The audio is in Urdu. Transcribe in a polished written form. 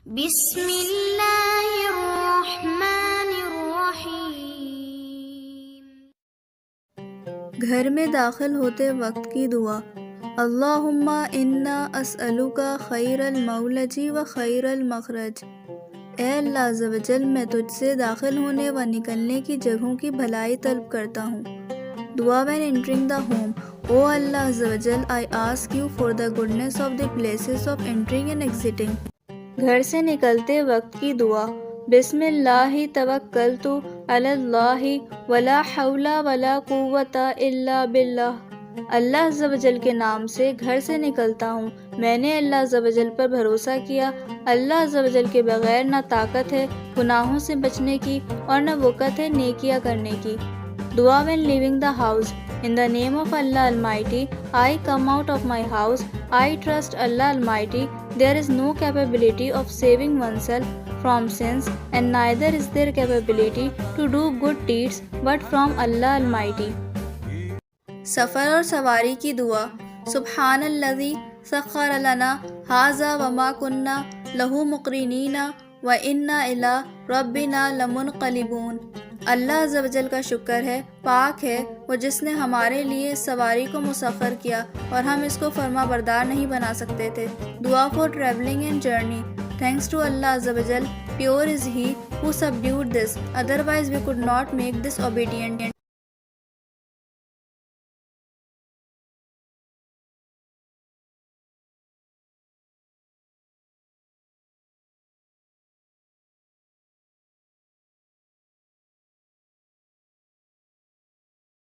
بسم اللہ الرحمن الرحیم۔ گھر میں داخل ہوتے وقت کی دعا۔ اللہم انا اسألک خیر المولج و خیر المخرج۔ اے اللہ عز و جل، میں تجھ سے داخل ہونے و نکلنے کی جگہوں کی بھلائی طلب کرتا ہوں۔ دعا when entering the home۔ او اللہ عز و جل، I ask you for the goodness of the places of entering and exiting۔ گھر سے نکلتے وقت کی دعا۔ بسم اللہ توکلت علی اللہ ولا حول ولا قوۃ الا باللہ۔ اللہ عز و جل کے نام سے گھر سے نکلتا ہوں، میں نے اللہ عز و جل پر بھروسہ کیا، اللہ عز و جل کے بغیر نہ طاقت ہے گناہوں سے بچنے کی اور نہ وقت ہے نیکیاں کرنے کی۔ دعا when leaving the house۔ In the name of Allah Almighty, I come out of my house. I trust Allah Almighty. There is no capability of saving oneself from sins, and neither is there capability to do good deeds but from Allah Almighty۔ سفر اور سواری کی دعا۔ سبحان الذی سخر لنا ھذا وما کنا لہ مقرنین وإنا الی ربنا لمنقلبون۔ اللہ عز و جل کا شکر ہے، پاک ہے وہ جس نے ہمارے لیے اس سواری کو مسخر کیا اور ہم اس کو فرما بردار نہیں بنا سکتے تھے۔ دعا for travelling and journey. Thanks to Allah Azza wa Jal, pure is He who subdued this, otherwise we could not make this obedient۔